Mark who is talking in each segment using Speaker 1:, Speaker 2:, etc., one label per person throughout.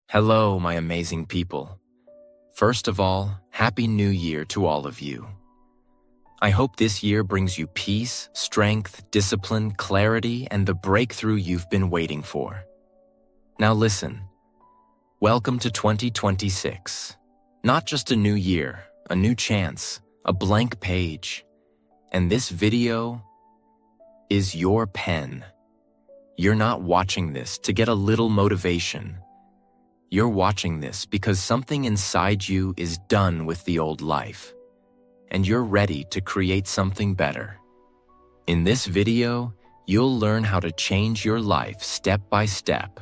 Speaker 1: Hello, my amazing people. First of all, Happy New Year to all of you. I hope this year brings you peace, strength, discipline, clarity, and the breakthrough you've been waiting for. Now listen, welcome to 2026. Not just a new year, a new chance, a blank page. And this video is your pen. You're not watching this to get a little motivation. You're watching this because something inside you is done with the old life, and you're ready to create something better. In this video, you'll learn how to change your life step by step,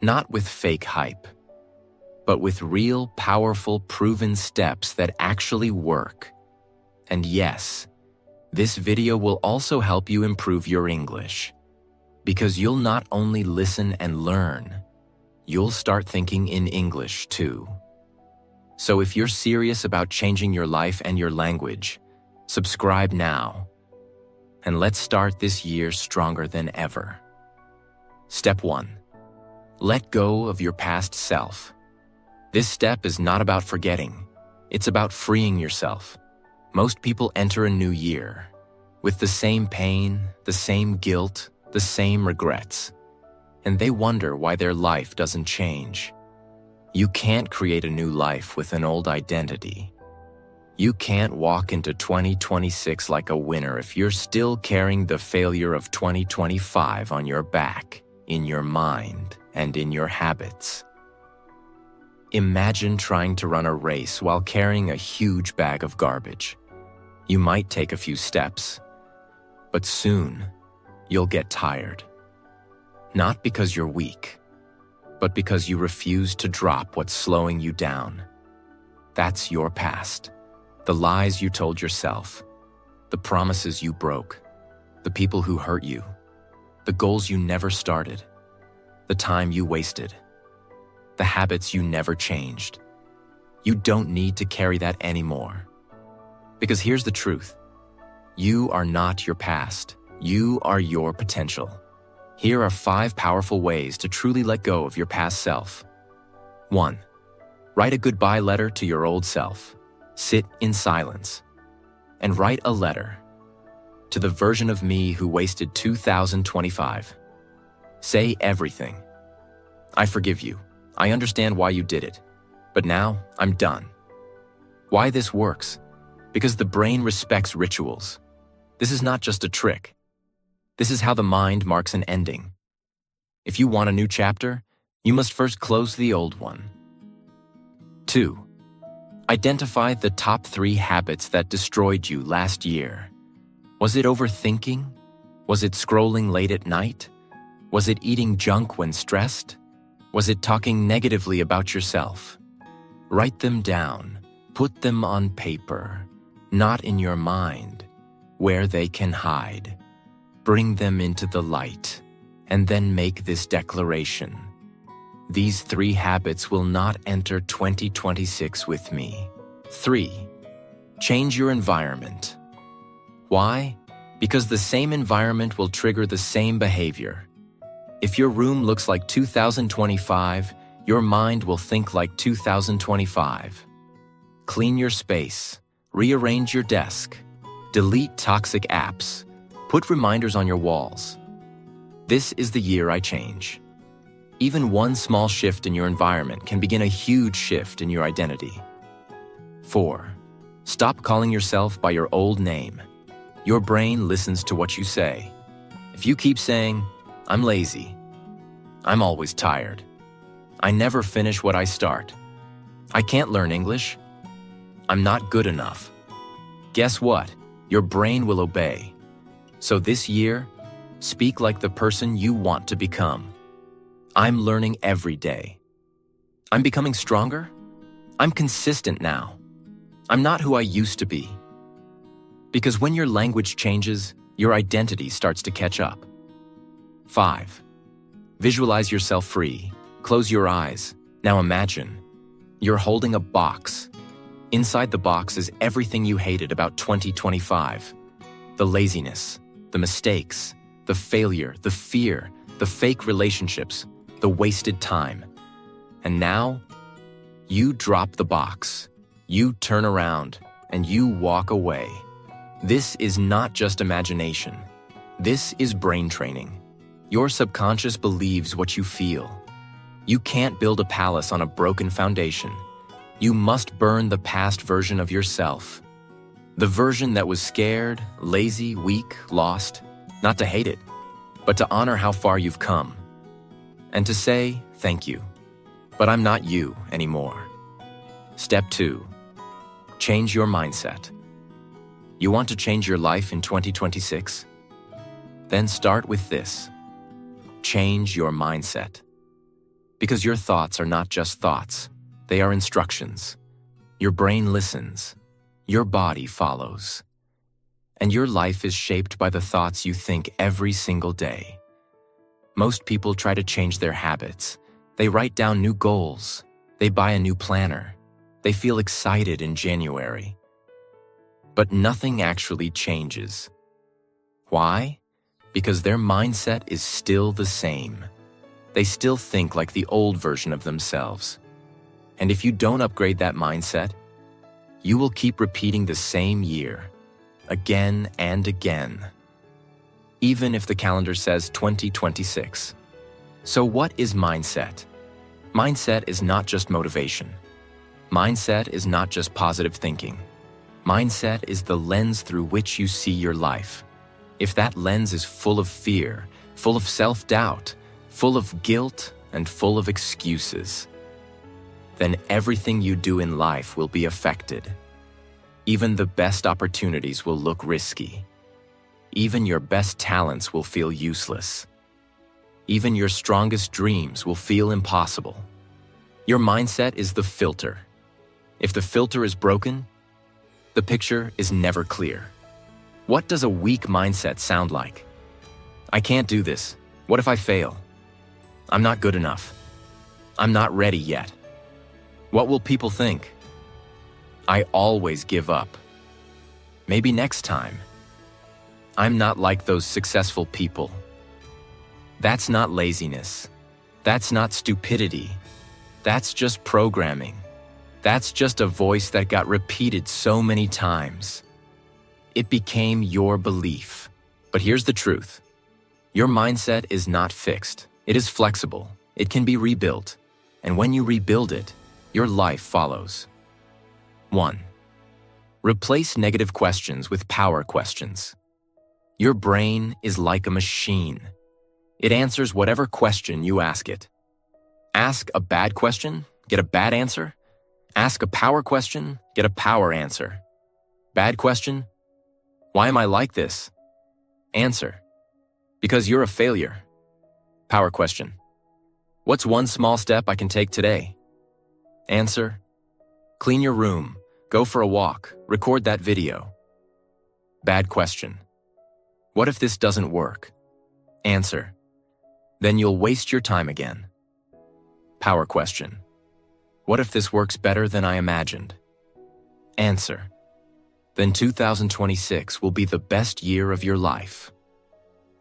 Speaker 1: not with fake hype, but with real, powerful, proven steps that actually work. And yes, this video will also help you improve your English, because you'll not only listen and learn, you'll start thinking in English too. So if you're serious about changing your life and your language, subscribe now. And let's start this year stronger than ever. Step 1. Let go of your past self. This step is not about forgetting. It's about freeing yourself. Most people enter a new year with the same pain, the same guilt, the same regrets. And they wonder why their life doesn't change. You can't create a new life with an old identity. You can't walk into 2026 like a winner if you're still carrying the failure of 2025 on your back, in your mind, and in your habits. Imagine trying to run a race while carrying a huge bag of garbage. You might take a few steps, but soon you'll get tired. Not because you're weak, but because you refuse to drop what's slowing you down. That's your past. The lies you told yourself, the promises you broke, the people who hurt you, the goals you never started, the time you wasted, the habits you never changed. You don't need to carry that anymore. Because here's the truth. You are not your past. You are your potential. Here are 5 powerful ways to truly let go of your past self. 1. Write a goodbye letter to your old self. Sit in silence and write a letter to the version of me who wasted 2025. Say everything. I forgive you. I understand why you did it, but now I'm done. Why this works? Because the brain respects rituals. This is not just a trick. This is how the mind marks an ending. If you want a new chapter, you must first close the old one. 2. Identify the top 3 habits that destroyed you last year. Was it overthinking? Was it scrolling late at night? Was it eating junk when stressed? Was it talking negatively about yourself? Write them down. Put them on paper, not in your mind, where they can hide. Bring them into the light, and then make this declaration. These 3 habits will not enter 2026 with me. 3. Change your environment. Why? Because the same environment will trigger the same behavior. If your room looks like 2025, your mind will think like 2025. Clean your space. Rearrange your desk. Delete toxic apps. Put reminders on your walls. This is the year I change. Even one small shift in your environment can begin a huge shift in your identity. 4. Stop calling yourself by your old name. Your brain listens to what you say. If you keep saying, I'm lazy, I'm always tired, I never finish what I start, I can't learn English, I'm not good enough, guess what? Your brain will obey. So this year, speak like the person you want to become. I'm learning every day. I'm becoming stronger. I'm consistent now. I'm not who I used to be. Because when your language changes, your identity starts to catch up. 5. Visualize yourself free. Close your eyes. Now imagine you're holding a box. Inside the box is everything you hated about 2025. The laziness, the mistakes, the failure, the fear, the fake relationships, the wasted time. And now, you drop the box, you turn around, and you walk away. This is not just imagination. This is brain training. Your subconscious believes what you feel. You can't build a palace on a broken foundation. You must burn the past version of yourself. The version that was scared, lazy, weak, lost. Not to hate it, but to honor how far you've come. And to say, thank you, but I'm not you anymore. Step 2. Change your mindset. You want to change your life in 2026? Then start with this. Change your mindset. Because your thoughts are not just thoughts, they are instructions. Your brain listens, your body follows. And your life is shaped by the thoughts you think every single day. Most people try to change their habits. They write down new goals. They buy a new planner. They feel excited in January. But nothing actually changes. Why? Because their mindset is still the same. They still think like the old version of themselves. And if you don't upgrade that mindset, you will keep repeating the same year, again and again, even if the calendar says 2026. So what is mindset? Mindset is not just motivation. Mindset is not just positive thinking. Mindset is the lens through which you see your life. If that lens is full of fear, full of self-doubt, full of guilt, and full of excuses, then everything you do in life will be affected. Even the best opportunities will look risky. Even your best talents will feel useless. Even your strongest dreams will feel impossible. Your mindset is the filter. If the filter is broken, the picture is never clear. What does a weak mindset sound like? I can't do this. What if I fail? I'm not good enough. I'm not ready yet. What will people think? I always give up. Maybe next time. I'm not like those successful people. That's not laziness. That's not stupidity. That's just programming. That's just a voice that got repeated so many times. It became your belief. But here's the truth. Your mindset is not fixed. It is flexible. It can be rebuilt. And when you rebuild it, your life follows. 1. Replace negative questions with power questions. Your brain is like a machine. It answers whatever question you ask it. Ask a bad question, get a bad answer. Ask a power question, get a power answer. Bad question? Why am I like this? Answer: because you're a failure. Power question: what's one small step I can take today? Answer: clean your room, go for a walk, record that video. Bad question: what if this doesn't work? Answer: then you'll waste your time again. Power question: what if this works better than I imagined? Answer: then 2026 will be the best year of your life.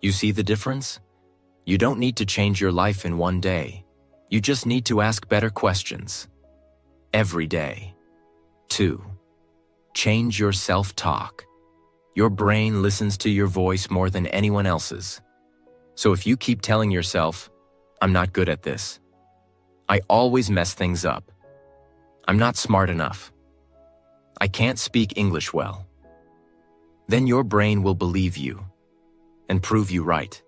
Speaker 1: You see the difference? You don't need to change your life in one day. You just need to ask better questions. Every day. 2. Change your self-talk. Your brain listens to your voice more than anyone else's. So if you keep telling yourself, I'm not good at this. I always mess things up. I'm not smart enough. I can't speak English well. Then your brain will believe you and prove you right.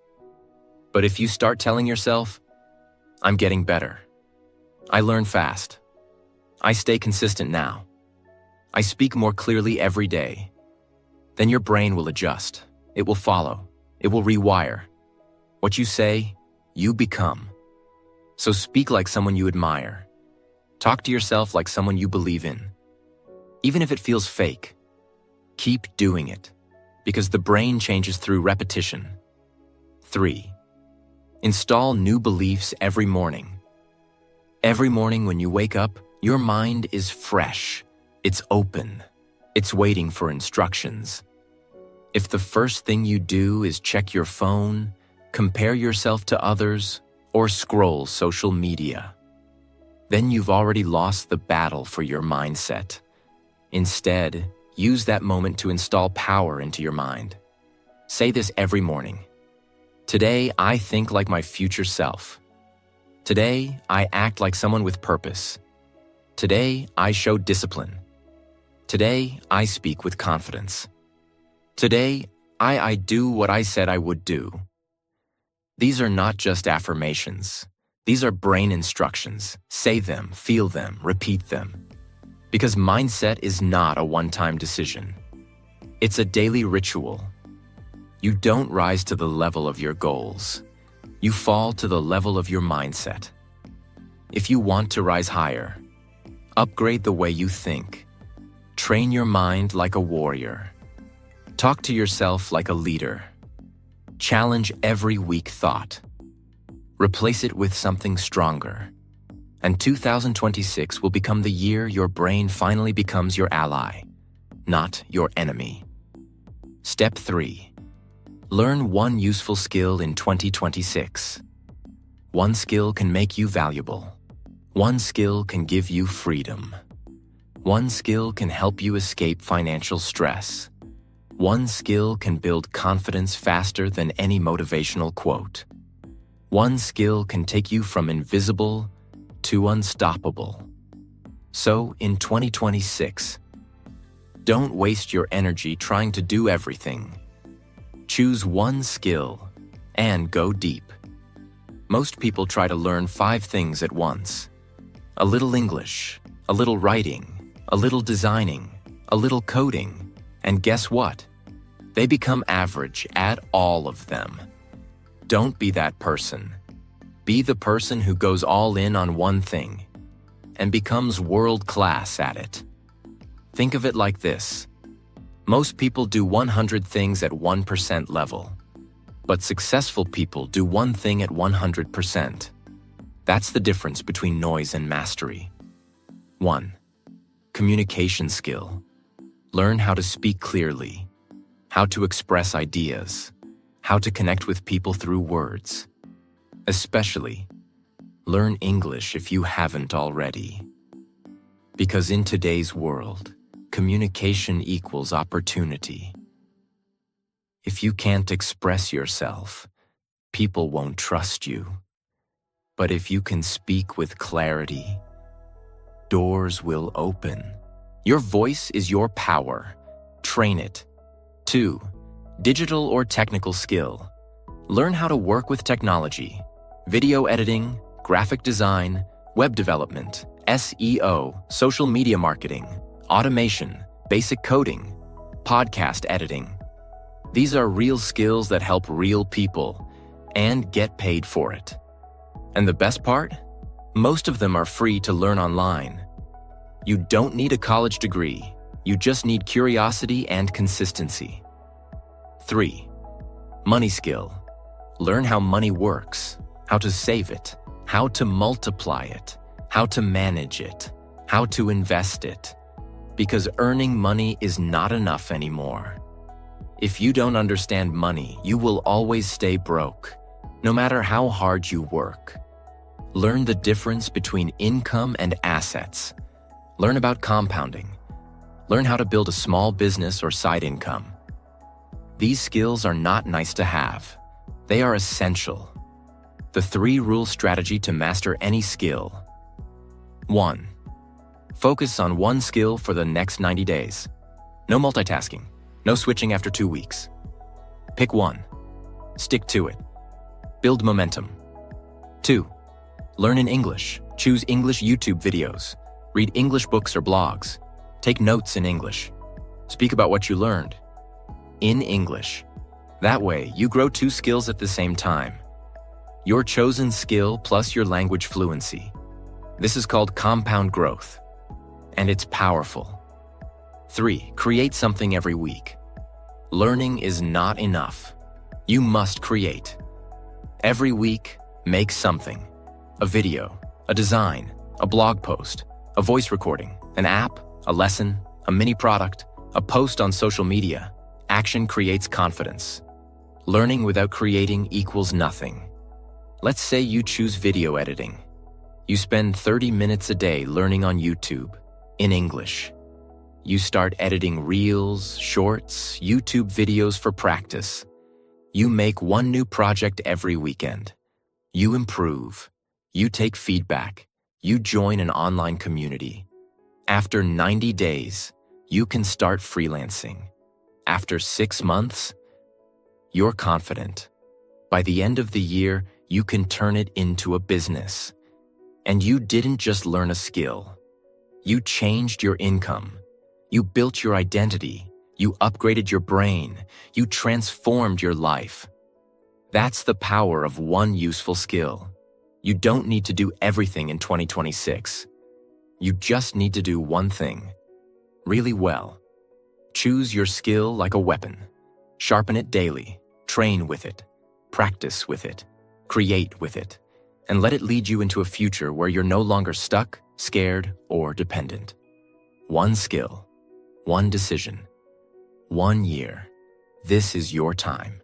Speaker 1: But if you start telling yourself, I'm getting better. I learn fast. I stay consistent now. I speak more clearly every day. Then your brain will adjust. It will follow. It will rewire. What you say, you become. So speak like someone you admire. Talk to yourself like someone you believe in. Even if it feels fake, keep doing it, because the brain changes through repetition. 3. Install new beliefs every morning. Every morning when you wake up, your mind is fresh. It's open. It's waiting for instructions. If the first thing you do is check your phone, compare yourself to others, or scroll social media, then you've already lost the battle for your mindset. Instead, use that moment to install power into your mind. Say this every morning. Today, I think like my future self. Today, I act like someone with purpose. Today, I show discipline. Today, I speak with confidence. Today, I do what I said I would do. These are not just affirmations. These are brain instructions. Say them, feel them, repeat them. Because mindset is not a one-time decision. It's a daily ritual. You don't rise to the level of your goals. You fall to the level of your mindset. If you want to rise higher, upgrade the way you think. Train your mind like a warrior. Talk to yourself like a leader. Challenge every weak thought. Replace it with something stronger. And 2026 will become the year your brain finally becomes your ally, not your enemy. Step 3. Learn one useful skill in 2026. One skill can make you valuable. One skill can give you freedom. One skill can help you escape financial stress. One skill can build confidence faster than any motivational quote. One skill can take you from invisible to unstoppable. So, in 2026, don't waste your energy trying to do everything. Choose one skill and go deep. Most people try to learn 5 things at once. A little English, a little writing, a little designing, a little coding, and guess what? They become average at all of them. Don't be that person. Be the person who goes all in on one thing and becomes world-class at it. Think of it like this. Most people do 100 things at 1% level, but successful people do one thing at 100%. That's the difference between noise and mastery. 1. Communication skill. Learn how to speak clearly, how to express ideas, how to connect with people through words. Especially, learn English if you haven't already. Because in today's world, communication equals opportunity. If you can't express yourself, people won't trust you. But if you can speak with clarity, doors will open. Your voice is your power. Train it. 2. Digital or technical skill. Learn how to work with technology. Video editing, graphic design, web development, SEO, social media marketing, automation, basic coding, podcast editing. These are real skills that help real people and get paid for it. And the best part? Most of them are free to learn online. You don't need a college degree. You just need curiosity and consistency. 3. Money skill. Learn how money works, how to save it, how to multiply it, how to manage it, how to invest it. Because earning money is not enough anymore. If you don't understand money, you will always stay broke, no matter how hard you work. Learn the difference between income and assets. Learn about compounding. Learn how to build a small business or side income. These skills are not nice to have. They are essential. The 3-rule strategy to master any skill. 1. Focus on one skill for the next 90 days. No multitasking. No switching after 2 weeks. Pick one. Stick to it. Build momentum. 2. Learn in English. Choose English YouTube videos. Read English books or blogs. Take notes in English. Speak about what you learned in English. That way, you grow 2 skills at the same time. Your chosen skill plus your language fluency. This is called compound growth, and it's powerful. 3. Create something every week. Learning is not enough. You must create. Every week, make something. A video, a design, a blog post, a voice recording, an app, a lesson, a mini product, a post on social media. Action creates confidence. Learning without creating equals nothing. Let's say you choose video editing. You spend 30 minutes a day learning on YouTube in English. You start editing reels, shorts, YouTube videos for practice. You make one new project every weekend. You improve. You take feedback. You join an online community. After 90 days, you can start freelancing. After 6 months, you're confident. By the end of the year, you can turn it into a business. And you didn't just learn a skill. You changed your income. You built your identity. You upgraded your brain. You transformed your life. That's the power of one useful skill. You don't need to do everything in 2026. You just need to do one thing really well. Choose your skill like a weapon. Sharpen it daily. Train with it. Practice with it. Create with it. And let it lead you into a future where you're no longer stuck, scared, or dependent. One skill. One decision. 1 year. This is your time.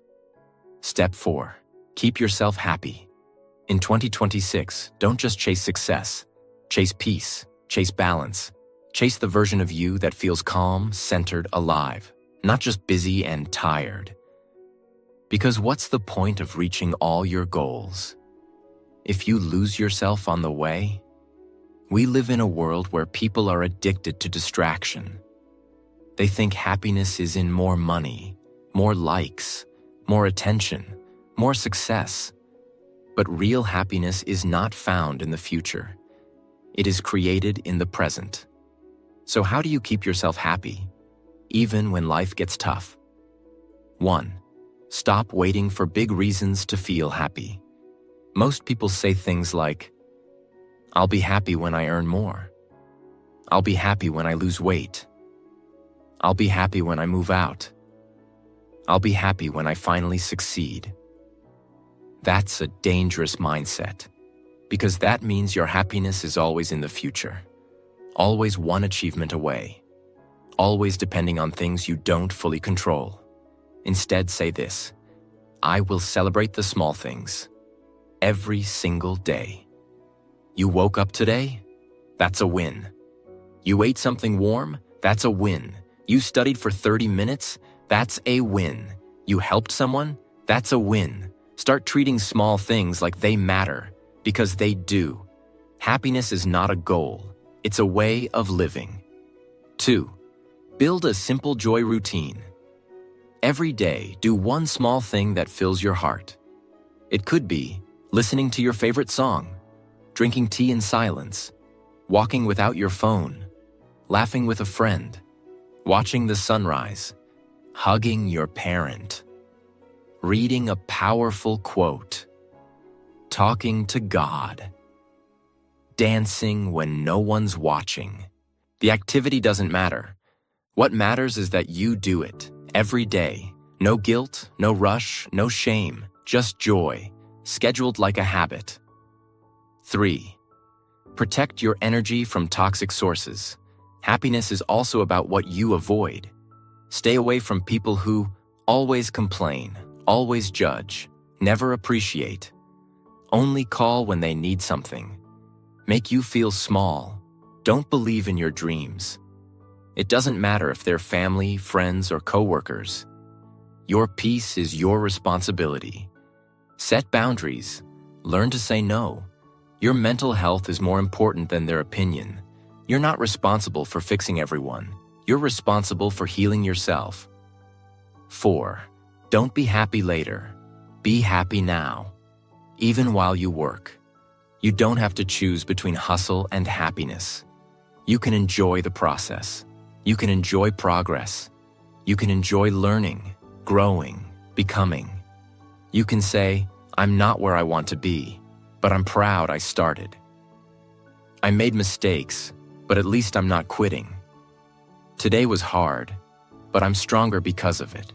Speaker 1: Step 4. Keep yourself happy. In 2026, don't just chase success. Chase peace. Chase balance. Chase the version of you that feels calm, centered, alive, not just busy and tired. Because what's the point of reaching all your goals if you lose yourself on the way? We live in a world where people are addicted to distraction. They think happiness is in more money, more likes, more attention, more success. But real happiness is not found in the future. It is created in the present. So how do you keep yourself happy, even when life gets tough? 1. Stop waiting for big reasons to feel happy. Most people say things like, "I'll be happy when I earn more. I'll be happy when I lose weight. I'll be happy when I move out. I'll be happy when I finally succeed." That's a dangerous mindset, because that means your happiness is always in the future, always one achievement away, always depending on things you don't fully control. Instead, say this: I will celebrate the small things every single day. You woke up today? That's a win. You ate something warm? That's a win. You studied for 30 minutes? That's a win. You helped someone? That's a win. Start treating small things like they matter, because they do. Happiness is not a goal. It's a way of living. 2. Build a simple joy routine. Every day, do one small thing that fills your heart. It could be listening to your favorite song, drinking tea in silence, walking without your phone, laughing with a friend, watching the sunrise, hugging your parent, reading a powerful quote, talking to God, dancing when no one's watching. The activity doesn't matter. What matters is that you do it every day. No guilt, no rush, no shame, just joy, scheduled like a habit. 3. Protect your energy from toxic sources. Happiness is also about what you avoid. Stay away from people who always complain, always judge, never appreciate, only call when they need something, make you feel small, don't believe in your dreams. It doesn't matter if they're family, friends, or coworkers. Your peace is your responsibility. Set boundaries. Learn to say no. Your mental health is more important than their opinion. You're not responsible for fixing everyone. You're responsible for healing yourself. 4. Don't be happy later. Be happy now. Even while you work. You don't have to choose between hustle and happiness. You can enjoy the process. You can enjoy progress. You can enjoy learning, growing, becoming. You can say, I'm not where I want to be, but I'm proud I started. I made mistakes, but at least I'm not quitting. Today was hard, but I'm stronger because of it.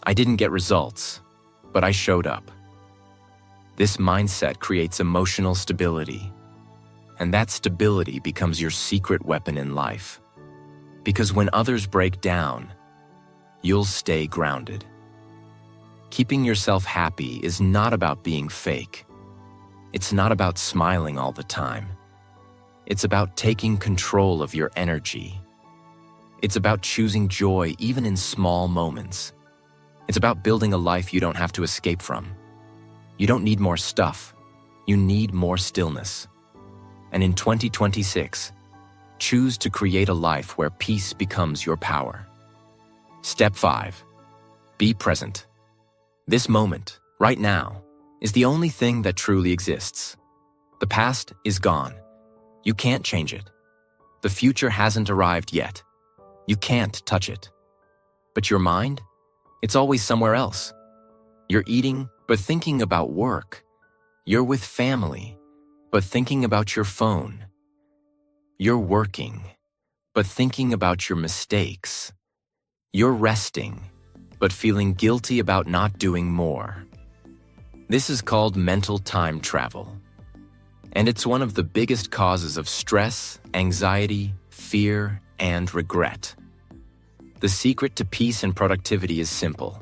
Speaker 1: I didn't get results, but I showed up. This mindset creates emotional stability, and that stability becomes your secret weapon in life. Because when others break down, you'll stay grounded. Keeping yourself happy is not about being fake. It's not about smiling all the time. It's about taking control of your energy. It's about choosing joy even in small moments. It's about building a life you don't have to escape from. You don't need more stuff. You need more stillness. And in 2026, choose to create a life where peace becomes your power. Step 5. Be present. This moment, right now, is the only thing that truly exists. The past is gone. You can't change it. The future hasn't arrived yet. You can't touch it. But your mind? It's always somewhere else. You're eating, but thinking about work. You're with family, but thinking about your phone. You're working, but thinking about your mistakes. You're resting, but feeling guilty about not doing more. This is called mental time travel. And it's one of the biggest causes of stress, anxiety, fear, and regret. The secret to peace and productivity is simple.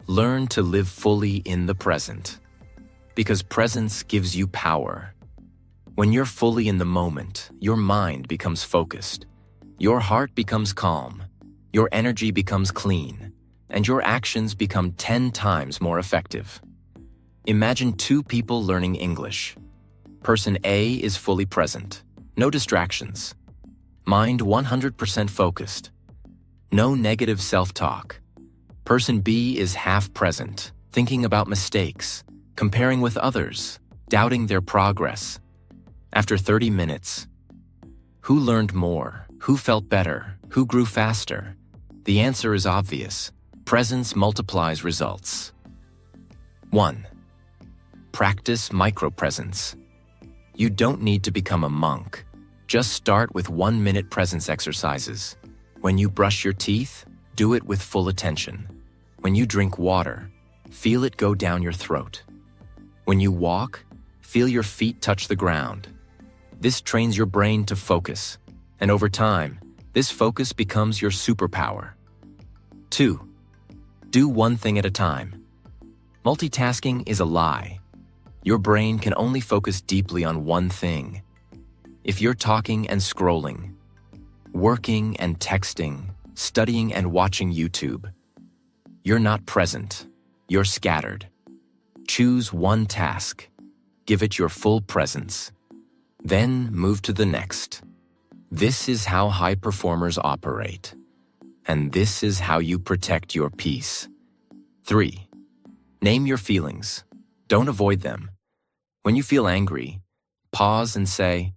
Speaker 1: Learn to live fully in the present. Because presence gives you power. When you're fully in the moment, your mind becomes focused. Your heart becomes calm. Your energy becomes clean. And your actions become 10 times more effective. Imagine 2 people learning English. Person A is fully present. No distractions. Mind 100% focused. No negative self-talk. Person B is half present, thinking about mistakes, comparing with others, doubting their progress. After 30 minutes, who learned more? Who felt better? Who grew faster? The answer is obvious. Presence multiplies results. 1. Practice micro-presence. You don't need to become a monk. Just start with 1-minute presence exercises. When you brush your teeth, do it with full attention. When you drink water, feel it go down your throat. When you walk, feel your feet touch the ground. This trains your brain to focus, and over time, this focus becomes your superpower. 2. Do one thing at a time. Multitasking is a lie. Your brain can only focus deeply on one thing. If you're talking and scrolling, working and texting, studying and watching YouTube, you're not present, you're scattered. Choose one task, give it your full presence, then move to the next. This is how high performers operate, and this is how you protect your peace. 3. Name your feelings. Don't avoid them. When you feel angry, pause and say,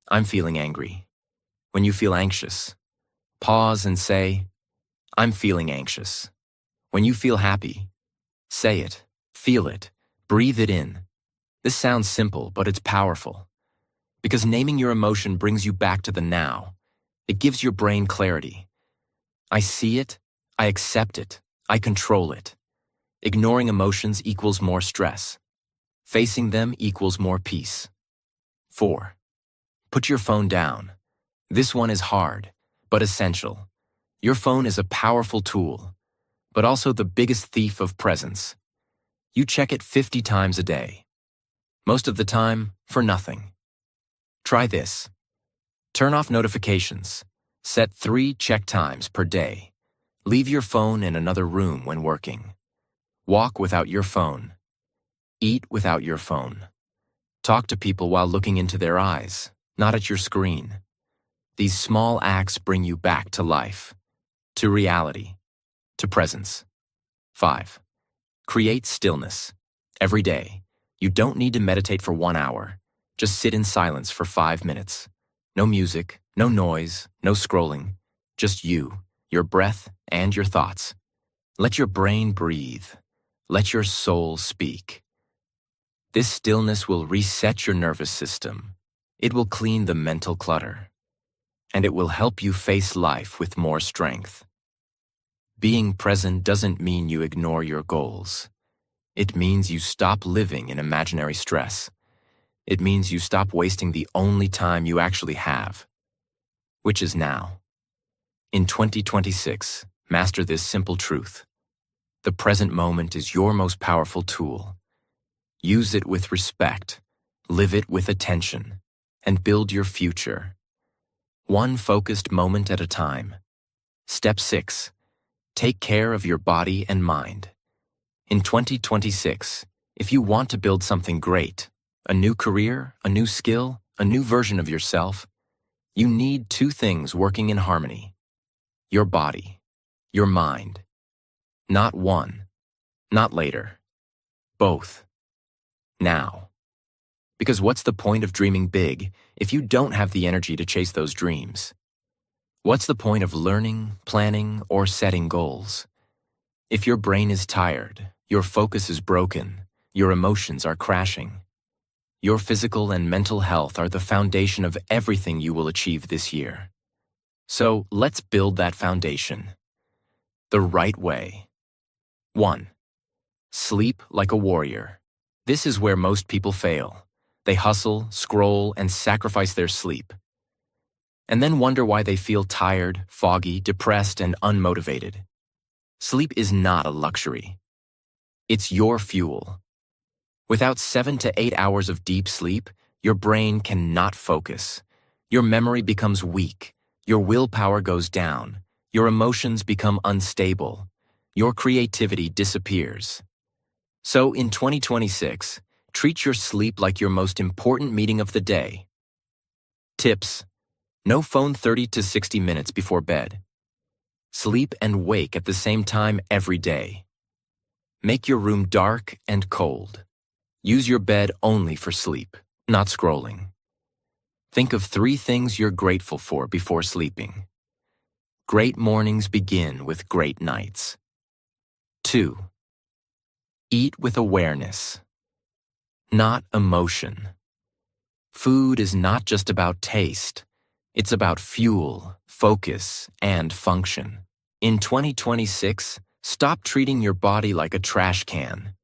Speaker 1: "I'm feeling angry." When you feel anxious, pause and say, "I'm feeling anxious." When you feel happy, say it, feel it, breathe it in. This sounds simple, but it's powerful. Because naming your emotion brings you back to the now. It gives your brain clarity. I see it, I accept it, I control it. Ignoring emotions equals more stress. Facing them equals more peace. 4. Put your phone down. This one is hard, but essential. Your phone is a powerful tool, but also the biggest thief of presence. You check it 50 times a day. Most of the time, for nothing. Try this. Turn off notifications. Set 3 check times per day. Leave your phone in another room when working. Walk without your phone. Eat without your phone. Talk to people while looking into their eyes, not at your screen. These small acts bring you back to life, to reality, to presence. 5. Create stillness. Every day, you don't need to meditate for 1 hour. Just sit in silence for 5 minutes. No music, no noise, no scrolling. Just you, your breath, and your thoughts. Let your brain breathe. Let your soul speak. This stillness will reset your nervous system. It will clean the mental clutter. And it will help you face life with more strength. Being present doesn't mean you ignore your goals. It means you stop living in imaginary stress. It means you stop wasting the only time you actually have, which is now. In 2026, master this simple truth. The present moment is your most powerful tool. Use it with respect, live it with attention, and build your future. One focused moment at a time. Step 6. Take care of your body and mind. In 2026, if you want to build something great, a new career, a new skill, a new version of yourself, you need 2 things working in harmony. Your body, your mind. Not one, not later. Both. Now. Because what's the point of dreaming big if you don't have the energy to chase those dreams? What's the point of learning, planning, or setting goals? If your brain is tired, your focus is broken, your emotions are crashing. Your physical and mental health are the foundation of everything you will achieve this year. So let's build that foundation. The right way. 1. Sleep like a warrior. This is where most people fail. They hustle, scroll, and sacrifice their sleep. And then wonder why they feel tired, foggy, depressed, and unmotivated. Sleep is not a luxury. It's your fuel. Without 7 to 8 hours of deep sleep, your brain cannot focus. Your memory becomes weak. Your willpower goes down. Your emotions become unstable. Your creativity disappears. So in 2026, treat your sleep like your most important meeting of the day. Tips: no phone 30 to 60 minutes before bed. Sleep and wake at the same time every day. Make your room dark and cold. Use your bed only for sleep, not scrolling. Think of 3 things you're grateful for before sleeping. Great mornings begin with great nights. 2. Eat with awareness, not emotion. Food is not just about taste. It's about fuel, focus, and function. In 2026, stop treating your body like a trash can.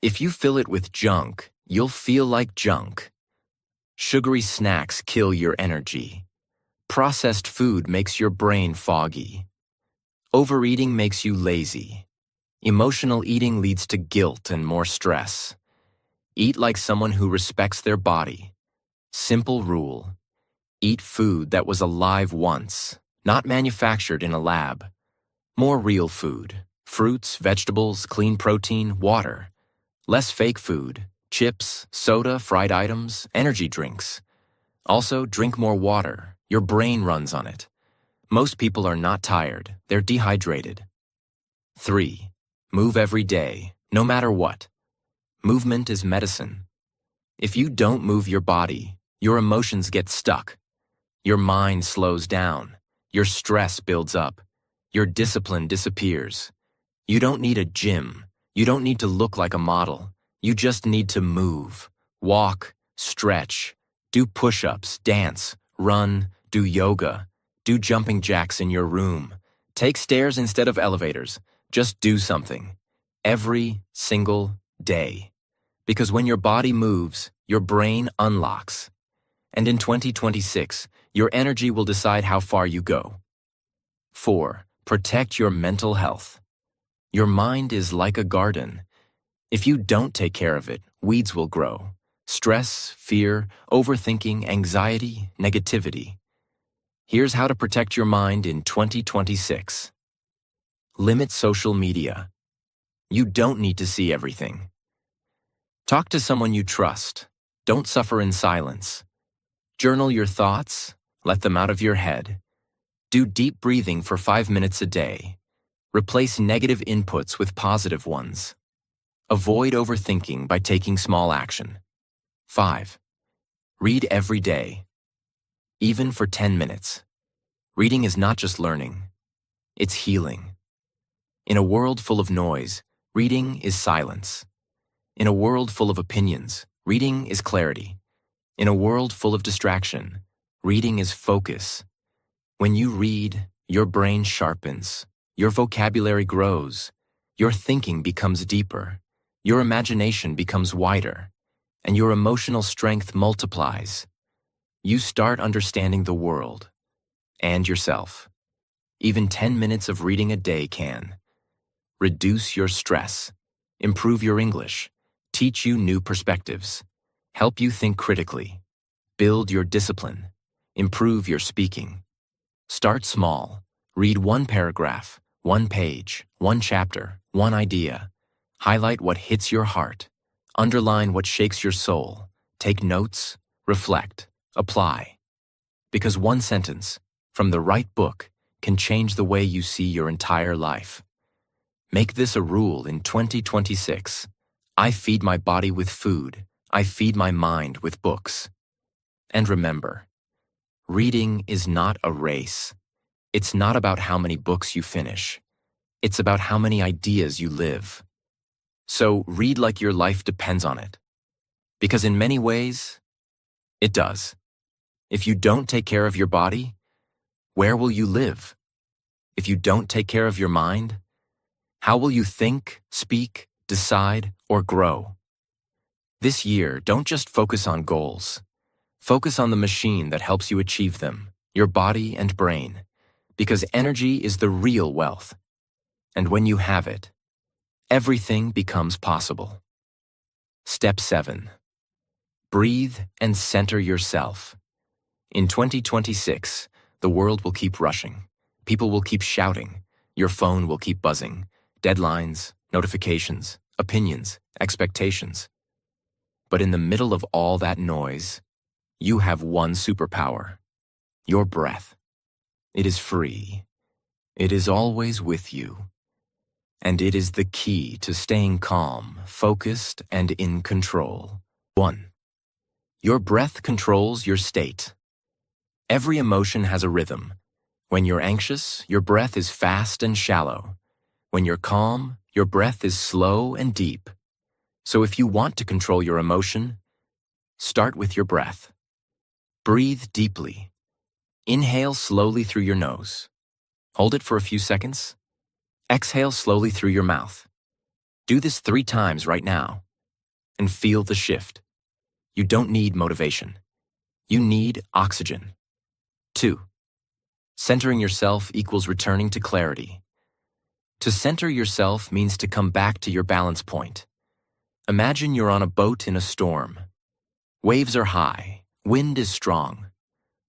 Speaker 1: If you fill it with junk, you'll feel like junk. Sugary snacks kill your energy. Processed food makes your brain foggy. Overeating makes you lazy. Emotional eating leads to guilt and more stress. Eat like someone who respects their body. Simple rule: eat food that was alive once, not manufactured in a lab. More real food: fruits, vegetables, clean protein, water. Less fake food: chips, soda, fried items, energy drinks. Also, drink more water. Your brain runs on it. Most people are not tired, they're dehydrated. 3. Move every day, no matter what. Movement is medicine. If you don't move your body, your emotions get stuck. Your mind slows down. Your stress builds up. Your discipline disappears. You don't need a gym. You don't need to look like a model. You just need to move. Walk, stretch, do push-ups, dance, run, do yoga, do jumping jacks in your room. Take stairs instead of elevators. Just do something. Every single day. Because when your body moves, your brain unlocks. And in 2026, your energy will decide how far you go. 4. Protect your mental health. Your mind is like a garden. If you don't take care of it, weeds will grow. Stress, fear, overthinking, anxiety, negativity. Here's how to protect your mind in 2026. Limit social media. You don't need to see everything. Talk to someone you trust. Don't suffer in silence. Journal your thoughts. Let them out of your head. Do deep breathing for 5 minutes a day. Replace negative inputs with positive ones. Avoid overthinking by taking small action. 5. Read every day. Even for 10 minutes. Reading is not just learning. It's healing. In a world full of noise, reading is silence. In a world full of opinions, reading is clarity. In a world full of distraction, reading is focus. When you read, your brain sharpens, your vocabulary grows, your thinking becomes deeper, your imagination becomes wider, and your emotional strength multiplies. You start understanding the world and yourself. Even 10 minutes of reading a day can reduce your stress, improve your English, teach you new perspectives, help you think critically, build your discipline, improve your speaking. Start small. Read one paragraph, one page, one chapter, one idea. Highlight what hits your heart. Underline what shakes your soul. Take notes, reflect, apply. Because one sentence, from the right book, can change the way you see your entire life. Make this a rule in 2026. I feed my body with food. I feed my mind with books. And remember, reading is not a race. It's not about how many books you finish. It's about how many ideas you live. So read like your life depends on it. Because in many ways, it does. If you don't take care of your body, where will you live? If you don't take care of your mind, how will you think, speak, decide, or grow? This year, don't just focus on goals. Focus on the machine that helps you achieve them, your body and brain, because energy is the real wealth. And when you have it, everything becomes possible. Step 7. Breathe and center yourself. In 2026, the world will keep rushing. People will keep shouting. Your phone will keep buzzing. Deadlines, notifications, opinions, expectations. But in the middle of all that noise, you have one superpower: your breath. It is free. It is always with you. And it is the key to staying calm, focused, and in control. 1. Your breath controls your state. Every emotion has a rhythm. When you're anxious, your breath is fast and shallow. When you're calm, your breath is slow and deep. So if you want to control your emotion, start with your breath. Breathe deeply. Inhale slowly through your nose. Hold it for a few seconds. Exhale slowly through your mouth. Do this 3 times right now, and feel the shift. You don't need motivation. You need oxygen. 2. Centering yourself equals returning to clarity. To center yourself means to come back to your balance point. Imagine you're on a boat in a storm. Waves are high, wind is strong,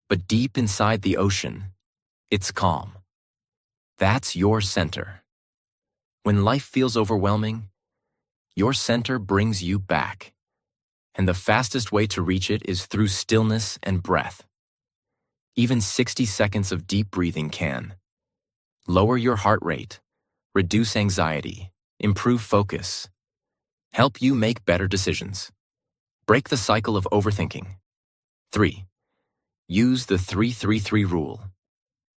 Speaker 1: but deep inside the ocean, it's calm. That's your center. When life feels overwhelming, your center brings you back. And the fastest way to reach it is through stillness and breath. Even 60 seconds of deep breathing can lower your heart rate, reduce anxiety, improve focus, help you make better decisions. Break the cycle of overthinking. 3. Use the 3-3-3 rule.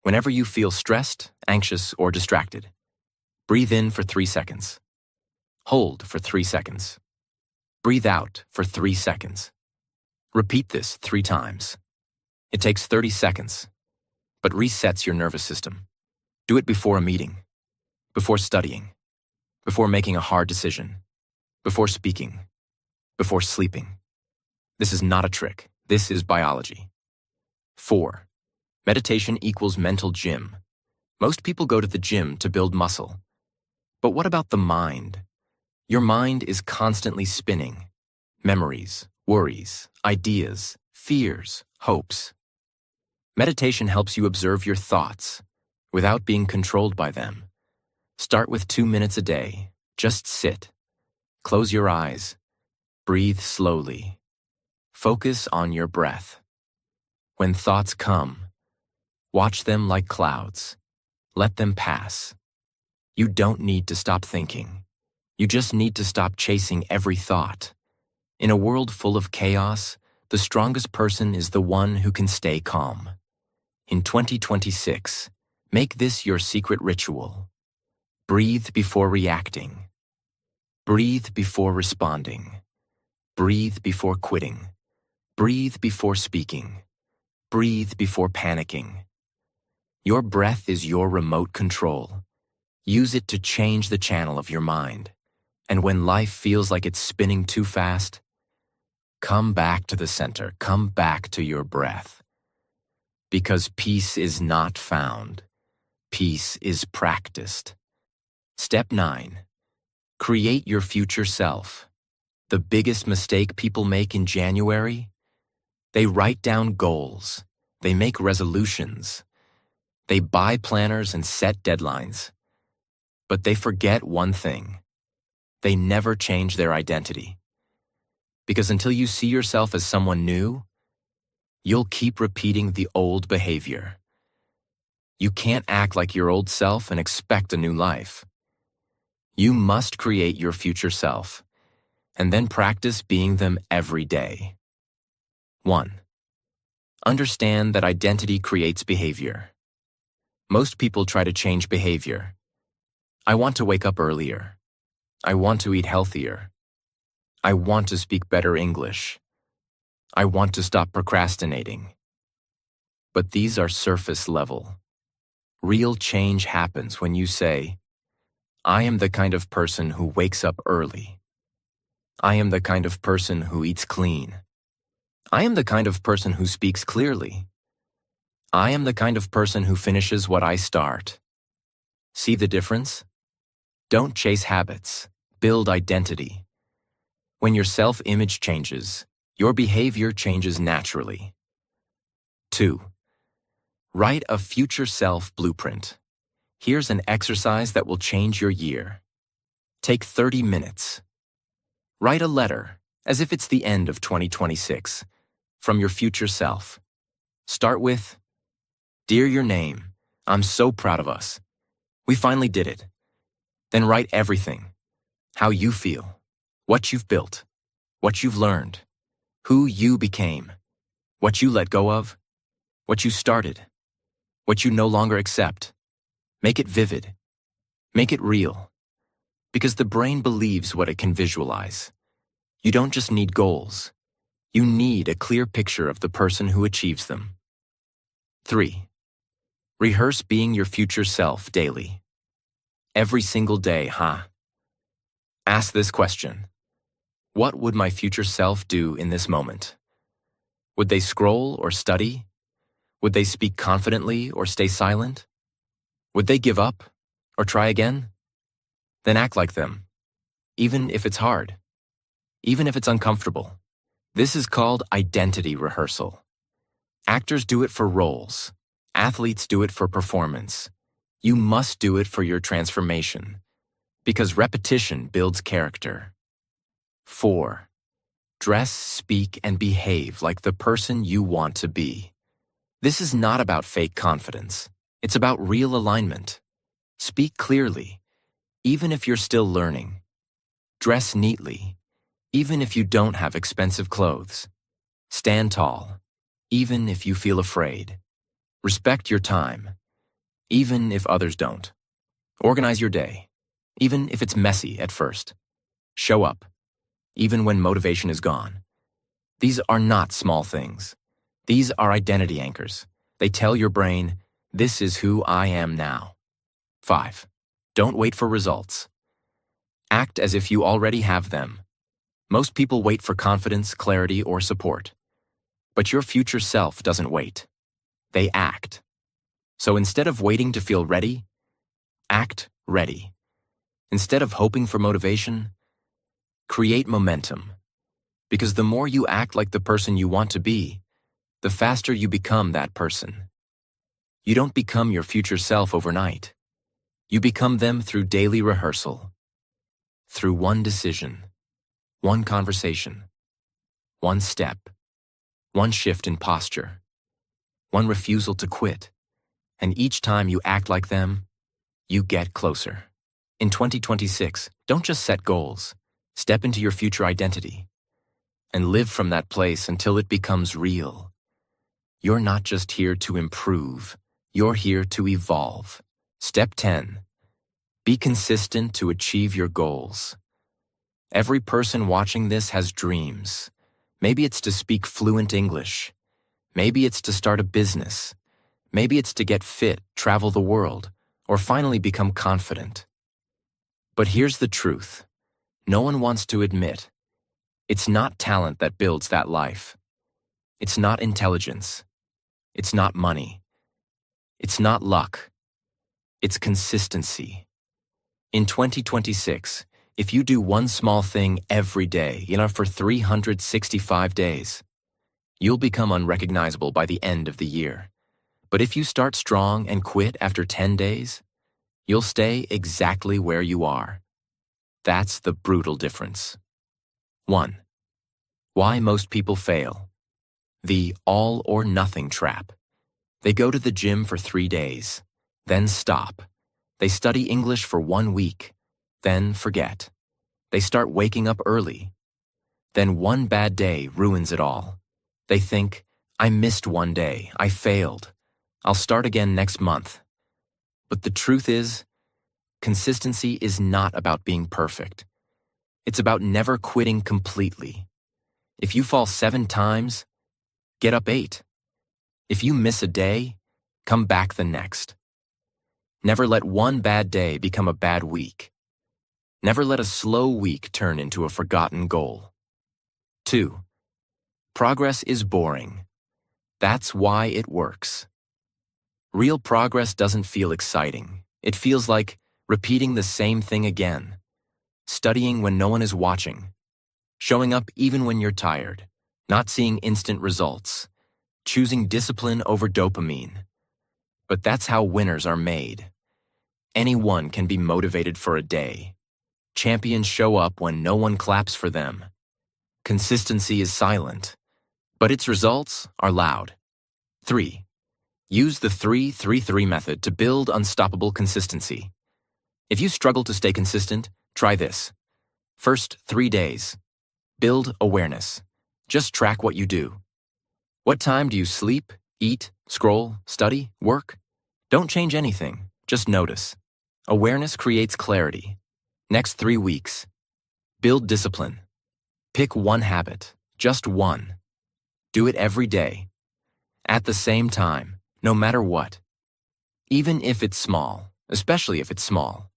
Speaker 1: Whenever you feel stressed, anxious, or distracted, breathe in for 3 seconds. Hold for 3 seconds. Breathe out for 3 seconds. Repeat this 3 times. It takes 30 seconds, but resets your nervous system. Do it before a meeting, before studying, before making a hard decision, before speaking, before sleeping. This is not a trick. This is biology. 4. Meditation equals mental gym. Most people go to the gym to build muscle. But what about the mind? Your mind is constantly spinning. Memories, worries, ideas, fears, hopes. Meditation helps you observe your thoughts without being controlled by them. Start with 2 minutes a day. Just sit. Close your eyes. Breathe slowly. Focus on your breath. When thoughts come, watch them like clouds. Let them pass. You don't need to stop thinking. You just need to stop chasing every thought. In a world full of chaos, the strongest person is the one who can stay calm. In 2026, make this your secret ritual. Breathe before reacting. Breathe before responding. Breathe before quitting. Breathe before speaking. Breathe before panicking. Your breath is your remote control. Use it to change the channel of your mind. And when life feels like it's spinning too fast, come back to the center. Come back to your breath. Because peace is not found. Peace is practiced. Step 9. Create your future self. The biggest mistake people make in January? They write down goals. They make resolutions. They buy planners and set deadlines. But they forget one thing. They never change their identity. Because until you see yourself as someone new, you'll keep repeating the old behavior. You can't act like your old self and expect a new life. You must create your future self, and then practice being them every day. 1. Understand that identity creates behavior. Most people try to change behavior. I want to wake up earlier. I want to eat healthier. I want to speak better English. I want to stop procrastinating. But these are surface level. Real change happens when you say, I am the kind of person who wakes up early. I am the kind of person who eats clean. I am the kind of person who speaks clearly. I am the kind of person who finishes what I start. See the difference? Don't chase habits. Build identity. When your self-image changes, your behavior changes naturally. 2. Write a future self blueprint. Here's an exercise that will change your year. Take 30 minutes. Write a letter, as if it's the end of 2026, from your future self. Start with, Dear your name, I'm so proud of us. We finally did it. Then write everything. How you feel, what you've built, what you've learned, who you became, what you let go of, what you started, what you no longer accept. Make it vivid. Make it real. Because the brain believes what it can visualize. You don't just need goals. You need a clear picture of the person who achieves them. 3. Rehearse being your future self daily. Every single day, Ask this question. What would my future self do in this moment? Would they scroll or study? Would they speak confidently or stay silent? Would they give up or try again? Then act like them, even if it's hard, even if it's uncomfortable. This is called identity rehearsal. Actors do it for roles. Athletes do it for performance. You must do it for your transformation, because repetition builds character. 4. Dress, speak, and behave like the person you want to be. This is not about fake confidence. It's about real alignment. Speak clearly, even if you're still learning. Dress neatly, even if you don't have expensive clothes. Stand tall, even if you feel afraid. Respect your time, even if others don't. Organize your day, even if it's messy at first. Show up, even when motivation is gone. These are not small things. These are identity anchors. They tell your brain, this is who I am now. 5. Don't wait for results. Act as if you already have them. Most people wait for confidence, clarity, or support. But your future self doesn't wait. They act. So instead of waiting to feel ready, act ready. Instead of hoping for motivation, create momentum. Because the more you act like the person you want to be, the faster you become that person. You don't become your future self overnight. You become them through daily rehearsal. Through one decision, one conversation, one step, one shift in posture, one refusal to quit. And each time you act like them, you get closer. In 2026, don't just set goals. Step into your future identity and live from that place until it becomes real. You're not just here to improve. You're here to evolve. Step 10. Be consistent to achieve your goals. Every person watching this has dreams. Maybe it's to speak fluent English. Maybe it's to start a business. Maybe it's to get fit, travel the world, or finally become confident. But here's the truth. No one wants to admit. It's not talent that builds that life. It's not intelligence. It's not money. It's not luck. It's consistency. In 2026, If you do one small thing every day, for 365 days, you'll become unrecognizable by the end of the year. But if you start strong and quit after 10 days, you'll stay exactly where you are. That's the brutal difference. 1. Why most people fail. The all or nothing trap. They go to the gym for 3 days, then stop. They study English for 1 week, then forget. They start waking up early. Then one bad day ruins it all. They think, I missed 1 day, I failed. I'll start again next month. But the truth is, consistency is not about being perfect. It's about never quitting completely. If you fall 7 times, get up 8. If you miss a day, come back the next. Never let one bad day become a bad week. Never let a slow week turn into a forgotten goal. 2. Progress is boring. That's why it works. Real progress doesn't feel exciting. It feels like repeating the same thing again. Studying when no one is watching. Showing up even when you're tired. Not seeing instant results. Choosing discipline over dopamine. But that's how winners are made. Anyone can be motivated for a day. Champions show up when no one claps for them. Consistency is silent, but its results are loud. 3. Use the 3-3-3 method to build unstoppable consistency. If you struggle to stay consistent, try this. First 3 days. Build awareness. Just track what you do. What time do you sleep, eat, scroll, study, work? Don't change anything, just notice. Awareness creates clarity. Next 3 weeks. Build discipline. Pick one habit, just one. Do it every day. At the same time, no matter what. Even if it's small, especially if it's small.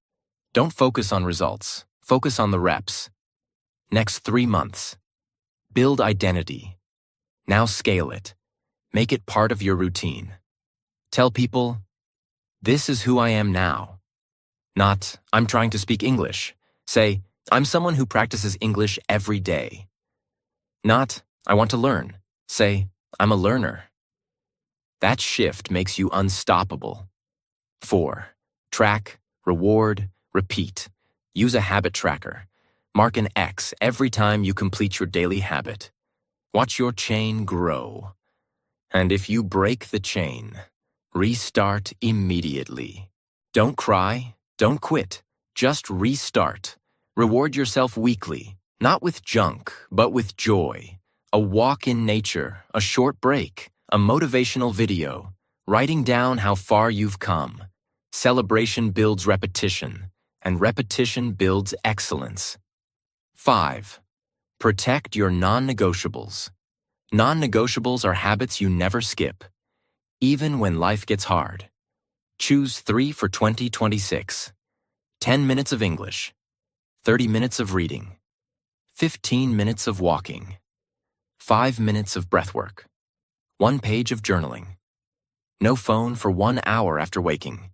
Speaker 1: Don't focus on results, focus on the reps. Next 3 months. Build identity. Now scale it. Make it part of your routine. Tell people, this is who I am now. Not, I'm trying to speak English. Say, I'm someone who practices English every day. Not, I want to learn. Say, I'm a learner. That shift makes you unstoppable. 4. Track, reward, repeat. Use a habit tracker. Mark an X every time you complete your daily habit. Watch your chain grow. And if you break the chain, restart immediately. Don't cry, don't quit, just restart. Reward yourself weekly, not with junk, but with joy. A walk in nature, a short break, a motivational video, writing down how far you've come. Celebration builds repetition, and repetition builds excellence. 5. Protect your non-negotiables. Non-negotiables are habits you never skip, even when life gets hard. Choose 3 for 2026. 10 minutes of English, 30 minutes of reading, 15 minutes of walking, 5 minutes of breathwork, 1 page of journaling. No phone for 1 hour after waking.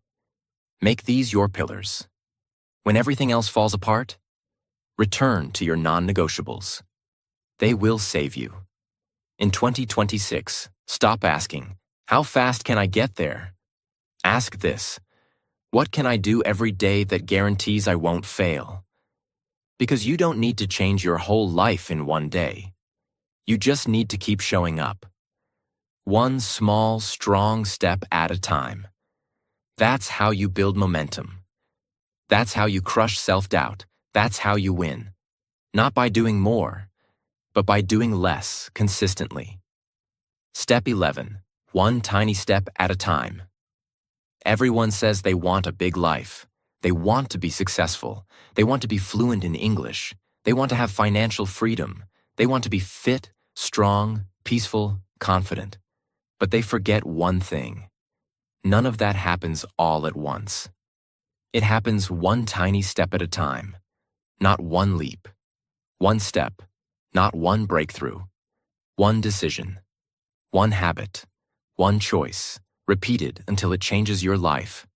Speaker 1: Make these your pillars. When everything else falls apart, return to your non-negotiables. They will save you. In 2026, stop asking, how fast can I get there? Ask this, what can I do every day that guarantees I won't fail? Because you don't need to change your whole life in 1 day. You just need to keep showing up. 1 small, strong step at a time. That's how you build momentum. That's how you crush self-doubt. That's how you win. Not by doing more, but by doing less consistently. Step 11. 1 tiny step at a time. Everyone says they want a big life. They want to be successful. They want to be fluent in English. They want to have financial freedom. They want to be fit, strong, peaceful, confident. But they forget one thing. None of that happens all at once. It happens 1 tiny step at a time. Not 1 leap. 1 step, not 1 breakthrough. 1 decision. 1 habit. 1 choice. Repeated until it changes your life.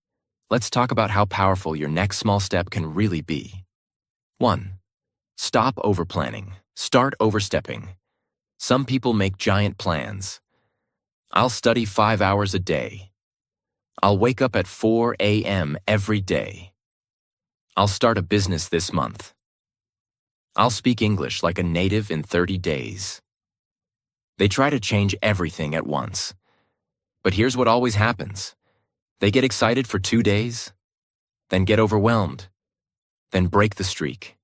Speaker 1: Let's talk about how powerful your next small step can really be. 1. Stop overplanning. Start overstepping. Some people make giant plans. I'll study 5 hours a day. I'll wake up at 4 a.m. every day. I'll start a business this month. I'll speak English like a native in 30 days. They try to change everything at once. But here's what always happens. They get excited for 2 days, then get overwhelmed, then break the streak,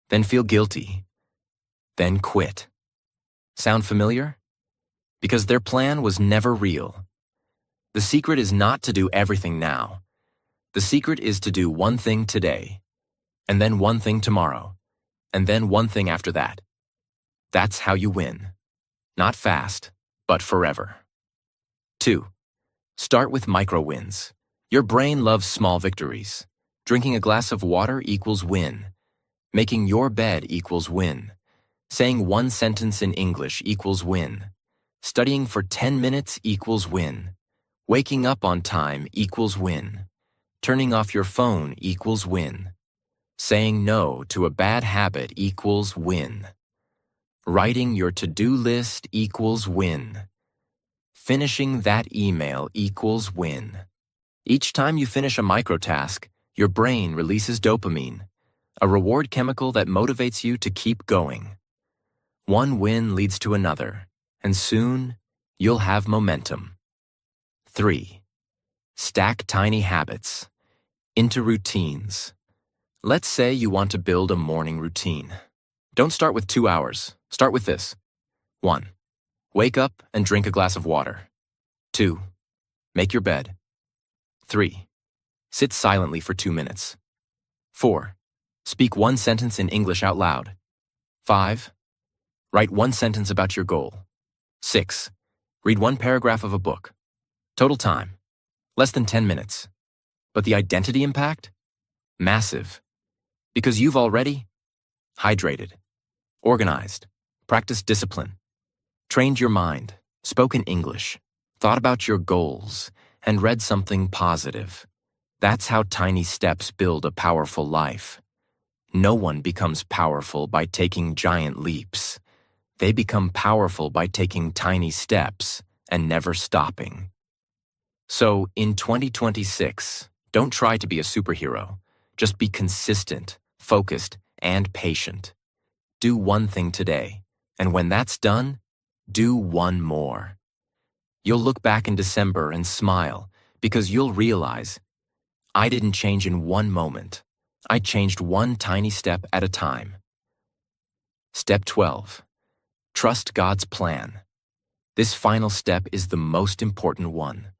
Speaker 1: then feel guilty, then quit. Sound familiar? Because their plan was never real. The secret is not to do everything now. The secret is to do one thing today, and then one thing tomorrow, and then one thing after that. That's how you win. Not fast, but forever. 2. Start with micro wins. Your brain loves small victories. Drinking a glass of water equals win. Making your bed equals win. Saying one sentence in English equals win. Studying for 10 minutes equals win. Waking up on time equals win. Turning off your phone equals win. Saying no to a bad habit equals win. Writing your to-do list equals win. Finishing that email equals win. Each time you finish a microtask, your brain releases dopamine, a reward chemical that motivates you to keep going. One win leads to another, and soon you'll have momentum. 3. Stack tiny habits into routines. Let's say you want to build a morning routine. Don't start with 2 hours. Start with this. 1. Wake up and drink a glass of water. 2. Make your bed. 3. Sit silently for 2 minutes. 4. Speak one sentence in English out loud. 5. Write one sentence about your goal. 6. Read one paragraph of a book. Total time, less than 10 minutes. But the identity impact? Massive. Because you've already hydrated, organized, practiced discipline, trained your mind, spoken English, thought about your goals, and read something positive. That's how tiny steps build a powerful life. No one becomes powerful by taking giant leaps. They become powerful by taking tiny steps and never stopping. So, in 2026, don't try to be a superhero. Just be consistent, focused, and patient. Do one thing today, and when that's done, do one more. You'll look back in December and smile because you'll realize, I didn't change in one moment. I changed one tiny step at a time. Step 12. Trust God's plan. This final step is the most important one.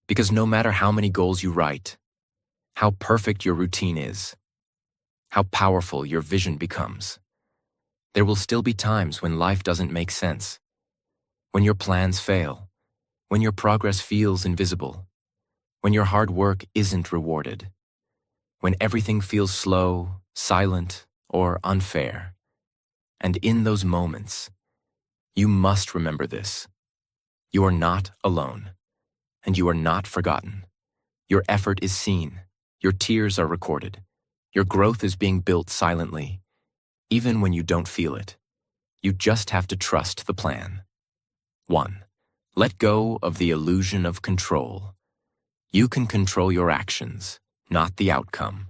Speaker 1: Because no matter how many goals you write, how perfect your routine is, how powerful your vision becomes, there will still be times when life doesn't make sense, when your plans fail, when your progress feels invisible, when your hard work isn't rewarded, when everything feels slow, silent, or unfair. And in those moments, you must remember this. You are not alone, and you are not forgotten. Your effort is seen, your tears are recorded, your growth is being built silently, even when you don't feel it. You just have to trust the plan. 1. Let go of the illusion of control. You can control your actions, not the outcome.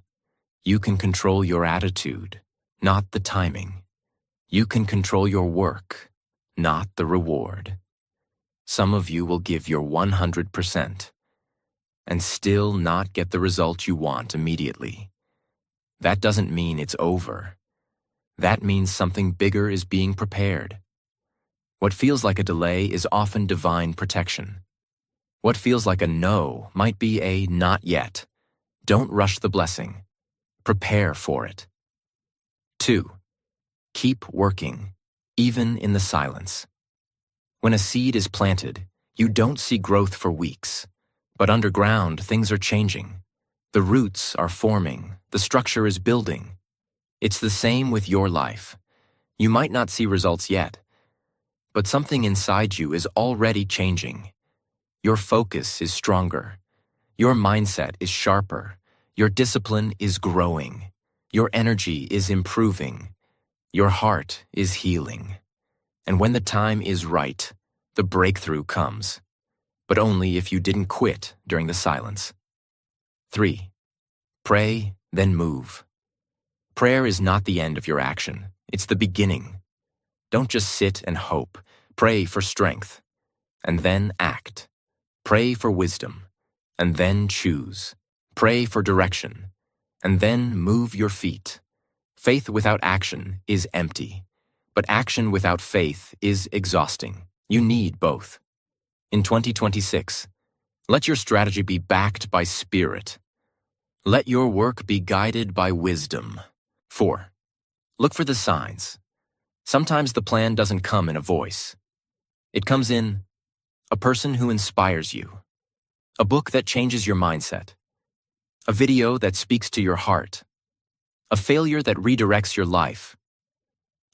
Speaker 1: You can control your attitude, not the timing. You can control your work, not the reward. Some of you will give your 100% and still not get the result you want immediately. That doesn't mean it's over. That means something bigger is being prepared. What feels like a delay is often divine protection. What feels like a no might be a not yet. Don't rush the blessing. Prepare for it. 2. Keep working, even in the silence. When a seed is planted, you don't see growth for weeks. But underground, things are changing. The roots are forming. The structure is building. It's the same with your life. You might not see results yet, but something inside you is already changing. Your focus is stronger. Your mindset is sharper. Your discipline is growing. Your energy is improving. Your heart is healing. And when the time is right, the breakthrough comes. But only if you didn't quit during the silence. 3. Pray, then move. Prayer is not the end of your action. It's the beginning. Don't just sit and hope. Pray for strength, and then act. Pray for wisdom, and then choose. Pray for direction, and then move your feet. Faith without action is empty, but action without faith is exhausting. You need both. In 2026, let your strategy be backed by spirit. Let your work be guided by wisdom. 4. Look for the signs. Sometimes the plan doesn't come in a voice. It comes in a person who inspires you, a book that changes your mindset, a video that speaks to your heart, a failure that redirects your life,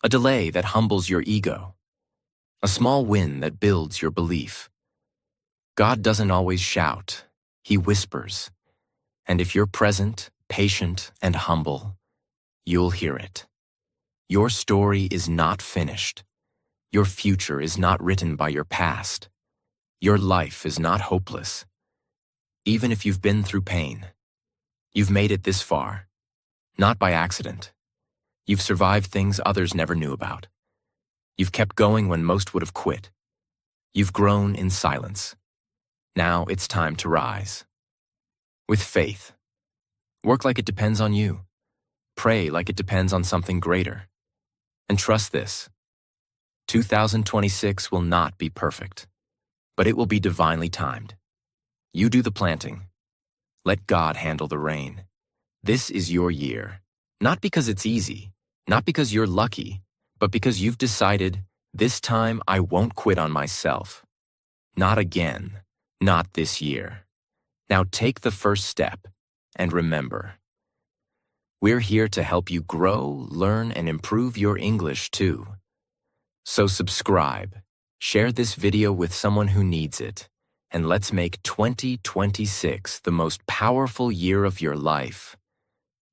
Speaker 1: a delay that humbles your ego, a small win that builds your belief. God doesn't always shout, He whispers. And if you're present, patient, and humble, you'll hear it. Your story is not finished. Your future is not written by your past. Your life is not hopeless. Even if you've been through pain, you've made it this far, not by accident. You've survived things others never knew about. You've kept going when most would have quit. You've grown in silence. Now it's time to rise. With faith. Work like it depends on you. Pray like it depends on something greater. And trust this. 2026 will not be perfect, but it will be divinely timed. You do the planting. Let God handle the rain. This is your year. Not because it's easy, not because you're lucky, but because you've decided, this time I won't quit on myself. Not again. Not this year. Now take the first step, and remember, we're here to help you grow, learn, and improve your English too. So subscribe, share this video with someone who needs it, and let's make 2026 the most powerful year of your life.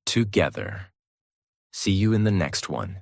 Speaker 1: Together. See you in the next one.